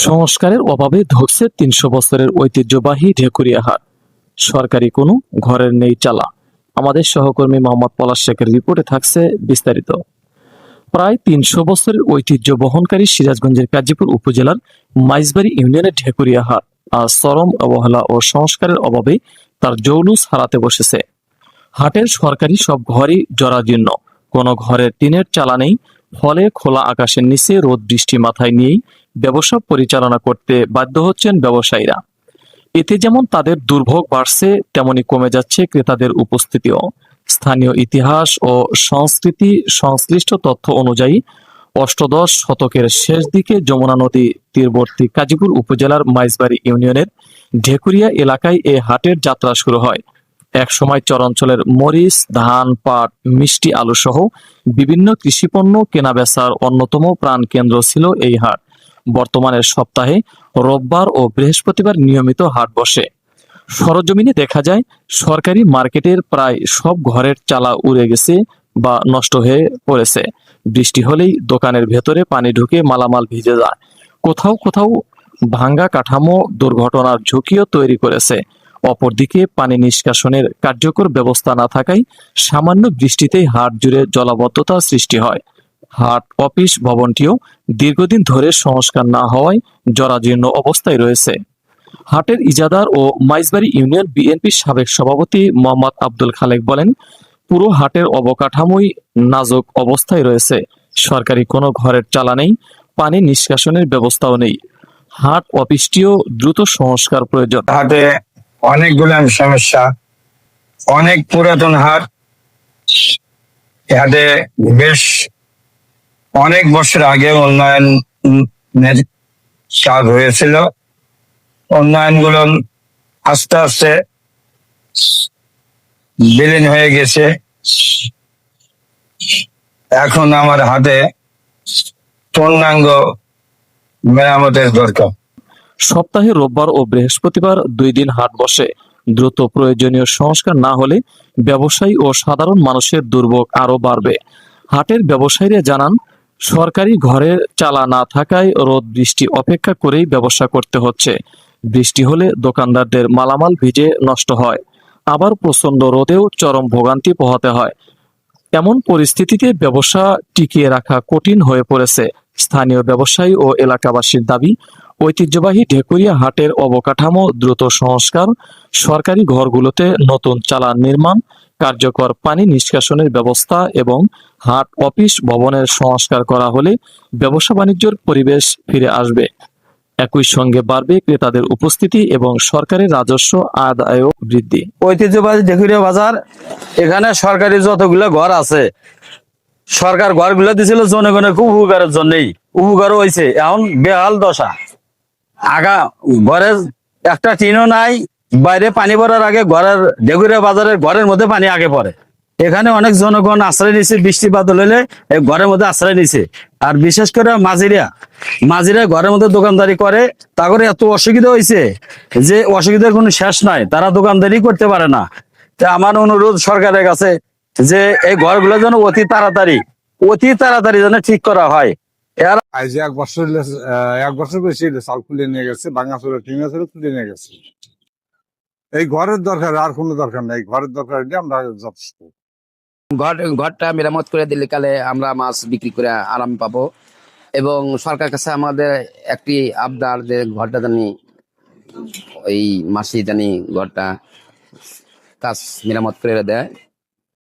সংস্কারের অভাবে ধসছে ৩০০ বছরের ঐতিহ্যবাহী ঢেকুরিয়া হাট। সরকারি কোনো ঘরের নেই চালা। আমাদের সহকর্মী মোহাম্মদ পলাশ শেখের রিপোর্টে থাকছে বিস্তারিত। প্রায় ৩০০ বছরের ঐতিহ্য বহনকারী সিরাজগঞ্জের কাজীপুর উপজেলার মাইজবাড়ি ইউনিয়নের ঢেকুরিয়া হাট আজ চরম অবহেলা ও সংস্কারের অভাবে তার জৌলুস হারাতে বসেছে। হাটের সরকারি সব ঘরই জরাজীর্ণ, কোনো ঘরের টিনের চালা নেই। ফলে খোলা আকাশের নিচে রোদ বৃষ্টি মাথায় নিয়েই ব্যবসা পরিচালনা করতে বাধ্য হচ্ছেন ব্যবসায়ীরা। এতে যেমন তাদের দুর্ভোগ বাড়ছে, তেমনি কমে যাচ্ছে ক্রেতাদের উপস্থিতিও। স্থানীয় ইতিহাস ও সংস্কৃতি সংশ্লিষ্ট তথ্য অনুযায়ী অষ্টাদশ শতকের শেষ দিকে যমুনা নদী তীরবর্তী কাজীপুর উপজেলার মাইজবাড়ি ইউনিয়নের ঢেকুরিয়া এলাকায় এ হাটের যাত্রা শুরু হয়। একসময় চরাঞ্চলের মরিচ, ধান, পাট, মিষ্টি আলু সহ বিভিন্ন কৃষিপণ্য কেনাবেচার অন্যতম প্রাণকেন্দ্র ছিল এই হাট। বর্তমানে সপ্তাহে রোববার ও বৃহস্পতিবার নিয়মিত হাট বসে। সরজমিনে দেখা যায় সরকারি মার্কেটের প্রায় সব ঘরের চালা উড়ে গেছে বা নষ্ট হয়ে পড়েছে। বৃষ্টি হলেই দোকানের ভেতরে পানি ঢুকে মালামাল ভিজে যায়। কোথাও কোথাও ভাঙ্গা কাঠামো দুর্ঘটনার ঝুঁকিও তৈরি করেছে। অপরদিকে পানি নিষ্কাশনের কার্যকর ব্যবস্থা না থাকায় সামান্য বৃষ্টিতেই হাট জুড়ে জলাবদ্ধতা সৃষ্টি হয়। হাট অফিস ভবনটিও দীর্ঘদিন ধরে সংস্কার না হওয়ায় জরাজীর্ণ অবস্থায় রয়েছে। হাটের ইজাদার ও মাইজবাড়ি ইউনিয়ন বিএনপির সাবেক সভাপতি মোহাম্মদ আব্দুল খালেক বলেন, পুরো হাটের অবকাঠামোই নাজুক অবস্থায় রয়েছে। সরকারি কোনো ঘরের চালা নেই, পানি নিষ্কাশনের ব্যবস্থাও নেই। হাট অফিসটিও দ্রুত সংস্কার প্রয়োজন। হাটে অনেকগুলো সমস্যা, অনেক পুরাতন হাট। হাটে বেশ অনেক বছর আগে উন্নয়নের কাজ হয়েছিল। উন্নয়নগুলো আস্তে আস্তে বিলীন হয়ে গেছে। এখন আমার হাতে পূর্ণাঙ্গ মেরামতের দরকার। সপ্তাহে রোববার ও বৃহস্পতিবার 2 দিন হাট বসে। দ্রুত প্রয়োজনীয় সংস্কার না হলে ব্যবসায়ী ও সাধারণ মানুষের দুর্ভোগ আরো বাড়বে। হাটের ব্যবসায়ীরা জানান, সরকারি ঘরের চালা না থাকায় রোদ বৃষ্টি অপেক্ষা করেই ব্যবসা করতে হচ্ছে। বৃষ্টি হলে দোকানদারদের মালামাল ভিজে নষ্ট হয়, আবার প্রচন্ড রোদেও চরম ভোগান্তি পোহাতে হয়। এমন পরিস্থিতিতে ব্যবসা টিকিয়ে রাখা কঠিন হয়ে পড়েছে। স্থানীয় ব্যবসায়ী ও এলাকাবাসীর দাবি, ঐতিহ্যবাহী ঢেকুরিয়া হাটের অবকাঠামো দ্রুত সংস্কার, সরকারি ঘরগুলোতে নতুন চালা নির্মাণ, কার্যকর পানি নিষ্কাশনের ব্যবস্থা এবং হাট অফিস ভবনের সংস্কার করা হলে ব্যবসা বাণিজ্যের পরিবেশ ফিরে আসবে। একই সঙ্গে বাড়বে ক্রেতাদের উপস্থিতি এবং সরকারের রাজস্ব আদায়ও বৃদ্ধি। ঐতিহ্যবাহী ঢেকুরিয়া বাজার, এখানে সরকারি যতগুলো ঘর আছে, সরকার ঘরগুলো দিছিল জনগণের খুব উপকারের জন্যই, উপকার হয়েছে। এখন বেহাল দশা, আগা ঘরের একটা টিনও নাই। বাইরে পানি পড়ার আগে ঢেকুরিয়া বাজারের ঘরের মধ্যে পানি আগে পড়ে। এখানে অনেক জনগণ আশ্রয় নিছে, বৃষ্টি বাদল হলে ঘরের মধ্যে আশ্রয় নিছে। আর বিশেষ করে মাঝিরা ঘরের মধ্যে দোকানদারি করে, তারপরে এত অসুবিধা হয়েছে যে অসুবিধার কোনো শেষ নাই, তারা দোকানদারি করতে পারে না। তা আমার অনুরোধ সরকারের কাছে যে এই ঘরগুলো যেন অতি তাড়াতাড়ি যেন ঠিক করা হয়। আজ এক বছর বেশি চাল খুলে নিয়ে গেছে, ভাঙা চুরে টিঙা চুরে তুলে নিয়ে গেছে। এই ঘরের দরকার, আর কোনো দরকার নেই। ঘরের দরকার হলে আমরা যথেষ্ট। ঘরটা মেরামত করে দিলে কালে আমরা মাছ বিক্রি করে আরাম পাবো। এবং সরকার কাছে আমাদের একটি আবদার যে ঘরটা জানি ওই মাসি জানি ঘরটা কাজ মেরামত করে দেয়।